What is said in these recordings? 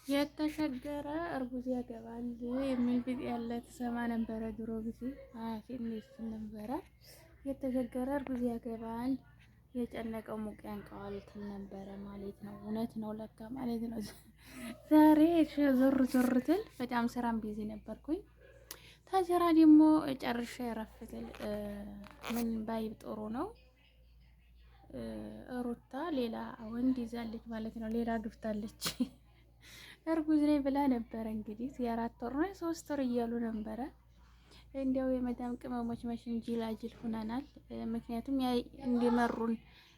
የተሸገረ እርጉዝ ያገባል የሚል ቢጤ ያለ ተሰማ ነበረ ድሮ ጊዜ አያቴ እንዴት ነበረ። የተሸገረ እርጉዝ ያገባል የጨነቀው ሙቅ ያንቀዋል ትል ነበረ ማለት ነው። እውነት ነው ለካ ማለት ነው። ዛሬ ዞር ዞር ትል በጣም ስራም ቢዚ ነበርኩኝ። ታጀራ ደግሞ ጨርሼ ረፍትል ምን ባይብ ጥሩ ነው። ሩታ ሌላ ወንድ ይዛለች ማለት ነው። ሌላ ግፍታለች። እርጉዝ ነኝ ብላ ነበረ እንግዲህ የአራት ወር ነው የሶስት ወር እያሉ ነበረ። እንዲያው የመዳም ቅመሞች መሽን ጅላጅል ሁነናል። ምክንያቱም ያ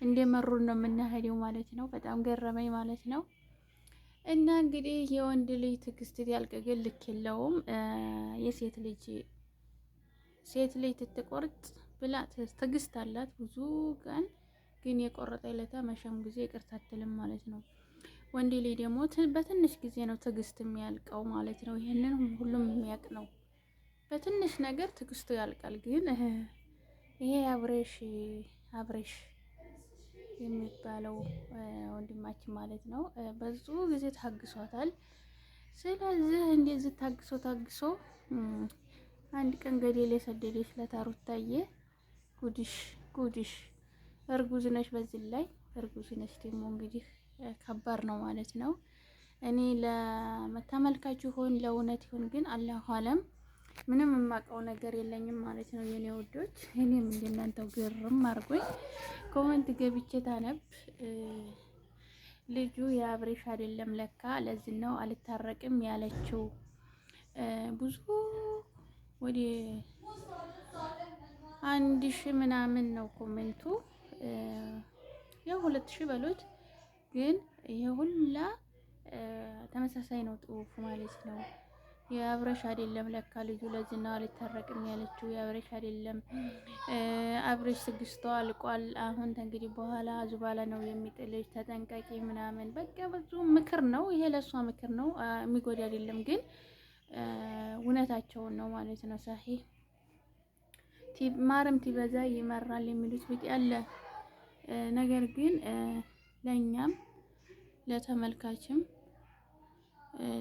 እንደመሩን ነው የምናሄደው ማለት ነው። በጣም ገረመኝ ማለት ነው። እና እንግዲህ የወንድ ልጅ ትዕግስት ያልቅ ግን ልክ የለውም። የሴት ልጅ ትትቆርጥ ብላ ትዕግስት አላት ብዙ ቀን ግን የቆረጠ ይለታ መሸም ጊዜ ይቅርታ አትልም ማለት ነው። ወንድ ልጅ ደግሞ በትንሽ ጊዜ ነው ትዕግስት የሚያልቀው ማለት ነው። ይሄንን ሁሉም የሚያውቅ ነው። በትንሽ ነገር ትዕግስቱ ያልቃል። ግን ይሄ አብሬሽ የሚባለው ወንድማችን ማለት ነው ብዙ ጊዜ ታግሷታል። ስለዚህ እንደዚህ ታግሶ አንድ ቀን ገደል የሰደደች ለታሩታዬ ጉድሽ እርጉዝ ነሽ። በዚህ ላይ እርጉዝ ነሽ ደግሞ እንግዲህ ከባድ ነው ማለት ነው። እኔ ለተመልካች ይሆን ለእውነት ይሆን ግን አላሁ አለም ምንም የማውቀው ነገር የለኝም ማለት ነው የኔ ውዶች። እኔም እንደናንተው ግርም አድርጎኝ ኮመንት ገብቼ ታነብ ልጁ የአብሬሽ አይደለም ለካ ለዚህ ነው አልታረቅም ያለችው። ብዙ ወደ 1000 ምናምን ነው ኮሜንቱ። ያው 2000 በሉት ግን ይሄ ሁላ ተመሳሳይ ነው ጽሁፉ ማለት ነው። የአብሬሽ አይደለም ለካ ልጁ ለዚህ ነው አልታረቅም ያለችው። የአብሬሽ አይደለም አብሬሽ ትግስቷ አልቋል። አሁን እንግዲህ በኋላ ዙባላ ነው የሚጥልሽ ተጠንቀቂ ምናምን በቃ ብዙ ምክር ነው። ይሄ ለሷ ምክር ነው የሚጎዳ አይደለም። ግን እውነታቸውን ነው ማለት ነው። ሳሂህ ማርም ትበዛ ይመራል የሚሉት ቢጤ አለ። ነገር ግን ለኛም ለተመልካችም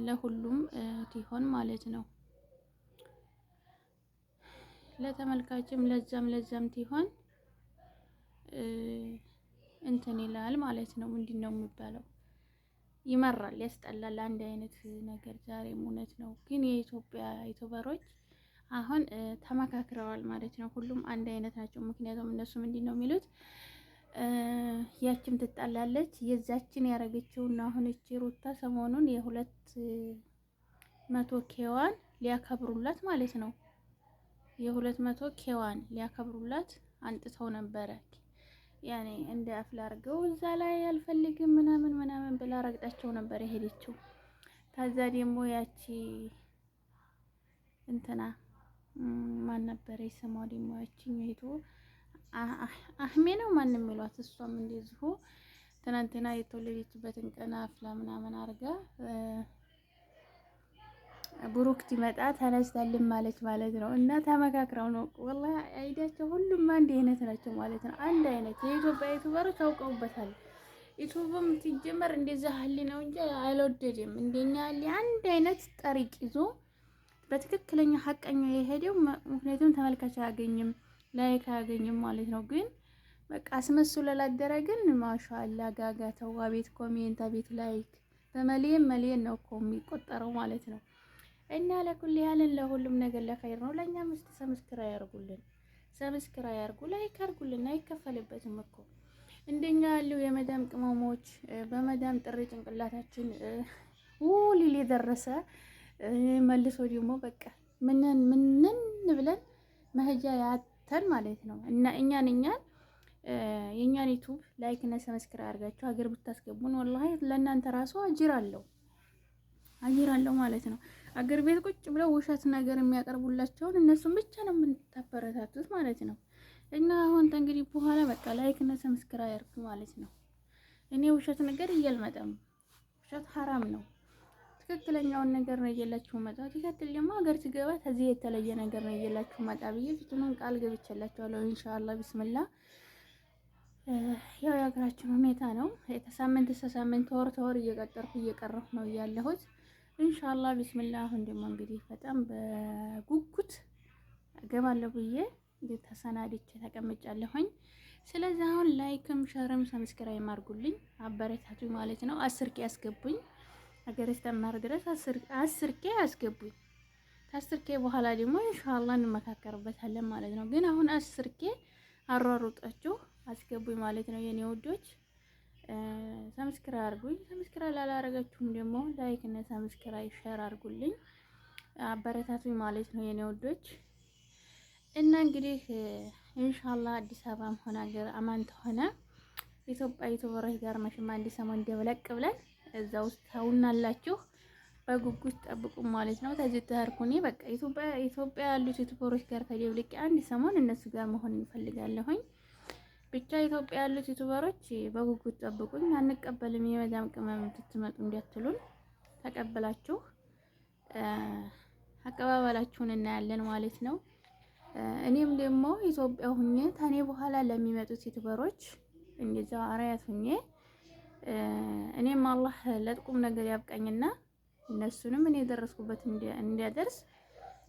ለሁሉም ትሆን ማለት ነው። ለተመልካችም ለዛም ትሆን እንትን ይላል ማለት ነው። ምንድነው የሚባለው? ይመራል፣ ያስጠላል። አንድ አይነት ነገር ዛሬም እውነት ነው። ግን የኢትዮጵያ ዩቲዩበሮች አሁን ተመካክረዋል ማለት ነው። ሁሉም አንድ አይነት ናቸው። ምክንያቱም እነሱ ምንድነው የሚሉት? ያችም ትጣላለች የዛችን ያረገችውና አሁን እቺ ሩታ ሰሞኑን የ200 ኬዋን ሊያከብሩላት ማለት ነው። የ200 ኬዋን ሊያከብሩላት አንጥተው ነበረ። ያኔ እንደ አፍላ አድርገው እዛ ላይ አልፈልግም ምናምን ብላ ረግጣቸው ነበር የሄደችው። ታዛ ደግሞ ያቺ እንትና ማን ነበር ስሟ ደግሞ ያቺኝቱ አህሜ ነው ማንም የሚሏት እሷም እንደዚሁ ትናንትና የተወለደችበትን ቀን አፍላ ምናምን አርጋ ብሩክ ይመጣ ተነስተልን ማለት ነው። እና ተመካክረው ነው ወላሂ አይዲያቸው ሁሉም አንድ አይነት ናቸው ማለት ነው። አንድ አይነት የኢትዮጵያ ዩቲዩበሮች አውቀውበታል። ዩቲዩብም ሲጀመር እንደዛ ህሊ ነው እንጂ አልወደደም። እንደኛ ህሊ አንድ አይነት ጠሪቅ ይዞ በትክክለኛ ሐቀኛ የሄደው ምክንያቱም ተመልካች አያገኝም፣ ላይክ አያገኝም ማለት ነው። ግን በቃ አስመስሎ ላደረግን ማሻአላ ጋጋተው አቤት ኮሜንት አቤት ላይክ በመሊየን ነው እኮ የሚቆጠረው ማለት ነው። እና ለኩል ያለን ለሁሉም ነገር ለኸይር ነው። ለኛም እስቲ ሰብስክራይብ ያርጉ፣ ላይክ አርጉልን። አይከፈልበትም እኮ እንደኛ ያለው የመዳም ቅመሞች በመዳም ጥሪ ጭንቅላታችን ሊል የደረሰ መልሶ ደግሞ በቃ ምንን ብለን መሄጃ ያተን ማለት ነው። እና እኛን የኛን ዩቲዩብ ላይክ እና ሰብስክራይብ አርጋችሁ ሀገር ብታስገቡን ወላሂ ለእናንተ ራሱ አጅር አለው ማለት ነው። አገር ቤት ቁጭ ብለው ውሸት ነገር የሚያቀርቡላቸውን እነሱን ብቻ ነው የምታበረታቱት ማለት ነው። እና አሁን እንግዲህ በኋላ በቃ ላይክ እና ሰብስክራይብ አርጉ ማለት ነው። እኔ ውሸት ነገር እያልመጣም ውሸት ሐራም ነው። ትክክለኛውን ነገር ነው እየላችሁ መጣ። ትክክል ደግሞ ሀገር ሲገባ ከዚህ የተለየ ነገር ነው እየላችሁ መጣ ብዬ ፍቱንን ቃል ገብቻላችኋለሁ ኢንሻአላህ ቢስሚላህ። ያው የሀገራችን ሁኔታ ነው። ከሳምንት እስከ ሳምንት ወር ተወር እየቀረሁ ነው ያለሁት። ኢንሻአላህ ቢስሚላህ። አሁን ደግሞ እንግዲህ በጣም በጉጉት እገባለሁ ብዬ ተሰናድቼ ተቀምጫለሁኝ። ስለዚህ አሁን ላይክም ሸርም ሰብስክራይብ አድርጉልኝ፣ አበረታቱኝ ማለት ነው። 10 ኬ ያስገቡኝ ሀገር እስከማር ድረስ 10 ኬ ያስገቡኝ። ከ10 ኬ በኋላ ደግሞ ኢንሻአላህ እንመካከርበታለን ማለት ነው። ግን አሁን 10 ኬ አሯሩጣችሁ አስገቡኝ ማለት ነው የኔ ውዶች። ሰብስክራይብ አድርጉኝ። ሰብስክራይብ ላላረጋችሁም ደግሞ ላይክ እና ሰብስክራይብ ሼር አድርጉልኝ፣ አበረታቱኝ ማለት ነው የኔ ውዶች። እና እንግዲህ ኢንሻአላህ አዲስ አበባም ሆነ ሀገር አማን ተሆነ ኢትዮጵያ ዩቲዩበሮች ጋር መሽማ አንድ ሰሞን ደብለቅ ብለን እዛ ውስጥ ታውናላችሁ። በጉጉት ጠብቁ ማለት ነው። ተዚህ ተርኩኔ በቃ ኢትዮጵያ ያሉት ዩቲዩበሮች ጋር ተደብልቄ አንድ ሰሞን እነሱ ጋር መሆን እንፈልጋለሁኝ። ብቻ ኢትዮጵያ ያሉት ዩቲዩበሮች በጉጉት ጠብቁኝ። አንቀበልም የመዳም ቅመም ትትመጡ እንዲያትሉን ተቀበላችሁ አቀባበላችሁን እናያለን ማለት ነው። እኔም ደግሞ ኢትዮጵያ ሁኜ ታኔ በኋላ ለሚመጡት ዩቲዩበሮች እንደዛ አራያት ሁኜ እኔም አላህ ለጥቁም ነገር ያብቃኝና እነሱንም እኔ የደረስኩበት እንዲያደርስ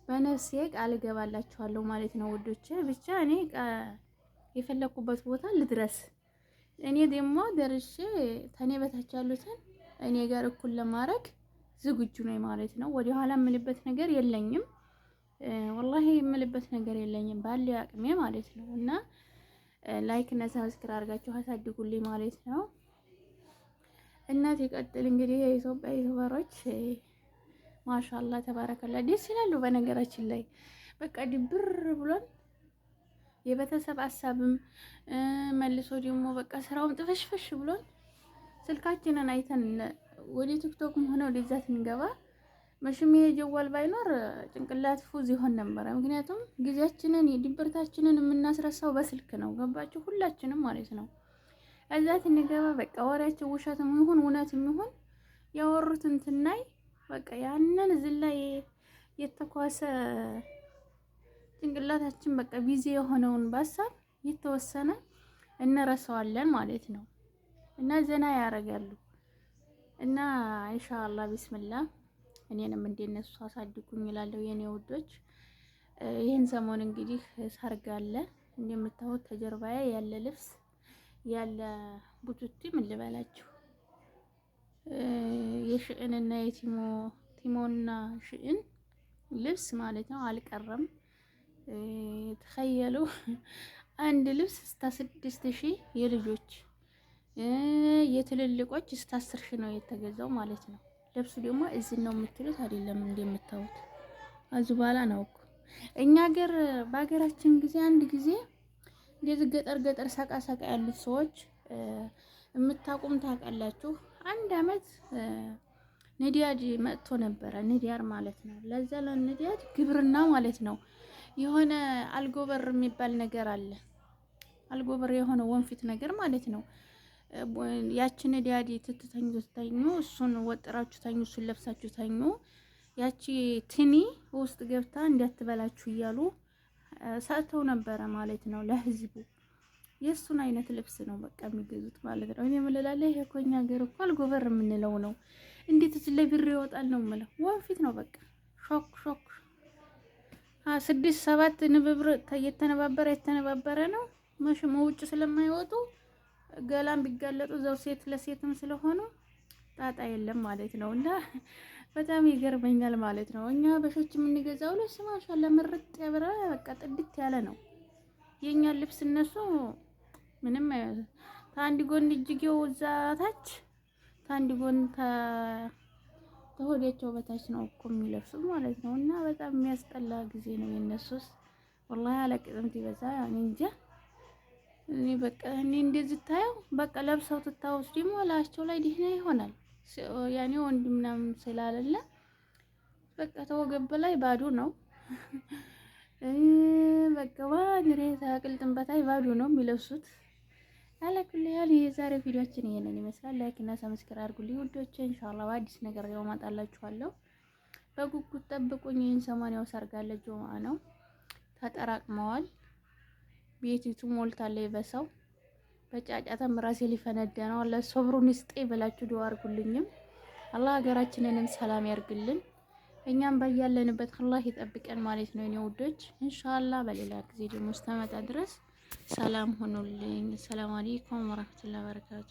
በነፍሴ ቃል እገባላችኋለሁ ማለት ነው ውዶቼ። ብቻ እኔ የፈለኩበት ቦታ ልድረስ። እኔ ደግሞ ደርሼ ተኔ በታች ያሉትን እኔ ጋር እኩል ለማድረግ ዝግጁ ነኝ ማለት ነው። ወደ ኋላ የምልበት ነገር የለኝም። ወላሂ የምልበት ነገር የለኝም ባለ አቅሜ ማለት ነው። እና ላይክ እና ሰብስክራይብ አድርጋችሁ አሳድጉልኝ ማለት ነው። እናት ይቀጥል እንግዲህ የኢትዮጵያ ዩቲዩበሮች ማሻአላህ ተባረከላ ደስ ይላሉ። በነገራችን ላይ በቃ ድብር ብሎን የቤተሰብ ሀሳብም መልሶ ደግሞ በቃ ስራውን ጥፍሽፍሽ ብሎን ስልካችንን አይተን ወደ ቲክቶክም ሆነ ወደዛ ስንገባ መሽም የጀዋል ባይኖር ጭንቅላት ፉዝ ይሆን ነበረ። ምክንያቱም ጊዜያችንን የድብርታችንን የምናስረሳው በስልክ ነው። ገባችሁ? ሁላችንም ማለት ነው። እዛ ስንገባ በቃ ወሬያቸው ውሸትም ይሁን እውነትም ይሁን ያወሩትን ትናይ በቃ ያንን እዚህ ላይ የተኳሰ ጭንቅላታችን በቃ ቢዚ የሆነውን በሀሳብ የተወሰነ እንረሳዋለን ማለት ነው። እና ዘና ያደርጋሉ። እና ኢንሻአላህ ቢስሚላህ እኔንም እንደነሱ አሳድጉኝ እላለሁ የኔ ውዶች። ይህን ሰሞን እንግዲህ ሰርግ አለ እንደምታዩት ተጀርባዬ ያለ ልብስ ያለ ቡቱቲ ምን ልበላችሁ የሽእንና የቲሞና ሽእን ልብስ ማለት ነው አልቀረም። ተኸየሉ አንድ ልብስ እስከ 6000 የልጆች የትልልቆች እስከ 10000 ነው የተገዛው ማለት ነው። ልብሱ ደግሞ እዚህ ነው የምትሉት አይደለም እንደምታዩት አዙባላ ነው እኮ። እኛ ሀገር በሀገራችን ጊዜ አንድ ጊዜ እንደዚህ ገጠር ሳቃ ያሉት ሰዎች የምታቁም ታውቃላችሁ። አንድ አመት ንዲያድ መጥቶ ነበረ። ንዲያር ማለት ነው። ለዛ ለንዲያድ ግብርና ማለት ነው። የሆነ አልጎበር የሚባል ነገር አለ። አልጎበር የሆነ ወንፊት ነገር ማለት ነው። ያቺ ንዲያድ ትተኙ እሱን ወጥራችሁ ተኙ፣ እሱን ለብሳችሁ ተኙ። ያቺ ትኒ ውስጥ ገብታ እንዲያትበላችሁ እያሉ ሰጥተው ነበረ ማለት ነው ለህዝቡ። የሱን አይነት ልብስ ነው በቃ የሚገዙት ማለት ነው። እኔ ምንላለ ይሄ እኮ እኛ ሀገር እኮ አልጎበር የምንለው ነው። እንዴት እዚህ ላይ ብር ይወጣል ነው የምለው። ወንፊት ነው በቃ ሾክ 6 7 ንብብር የተነባበረ ነው። መሽም ውጭ ስለማይወጡ ገላም ቢጋለጡ ዘው ሴት ለሴትም ስለሆኑ ጣጣ የለም ማለት ነው። እና በጣም ይገርመኛል ማለት ነው። እኛ በሾች የምንገዛው ልብስ ማሻአላ ምርጥ ያበራ በቃ ጥድት ያለ ነው። የኛ ልብስ እነሱ ምንም ታንዲ ጎን እጅጌው እዛ ታች ታንዲ ጎን ተሆዴቸው በታች ነው እኮ የሚለብሱት ማለት ነው። እና በጣም የሚያስጠላ ጊዜ ነው የነሱስ ወላሂ አለቅጥምት ይበዛ እንጃ። እኔ በቃ እኔ እንደዚህ ታየው በቃ ለብሰው ተታውስ ደግሞ ላቸው ላይ ዲህና ይሆናል ያኔ ወንድ ምናምን ስላልለ በቃ ተወገብ ላይ ባዶ ነው። በቃ ዋንሬታ ቅልጥም በታይ ባዶ ነው የሚለብሱት። አለኩል ያል የዛሬ ቪዲዮአችን ይሄንን ይመስላል። ላይክ እና ሰብስክራይብ አድርጉልኝ ውዶቼ። ኢንሻአላህ በአዲስ ነገር ያው ማጣላችኋለሁ። በጉጉት ጠብቁኝ። ይሄን ሰሞን ያው ሰርጋለ ጁምአ ነው። ተጠራቅመዋል። ቤቲቱ ሞልታለች በሰው በጫጫታም ራሴ ሊፈነዳ ነው። አላህ ሶብሩን ይስጠኝ ብላችሁ ዱአ አድርጉልኝም። አላህ ሀገራችንንም ሰላም ያርግልን፣ እኛም በያለንበት አላህ ይጠብቀን ማለት ነው። እኔ ውዶች ኢንሻአላህ በሌላ ጊዜ ደግሞ እስከመጣ ድረስ ሰላም ሆኖልኝ። ሰላም አለይኩም ወራህመቱላሂ ወበረካቱ።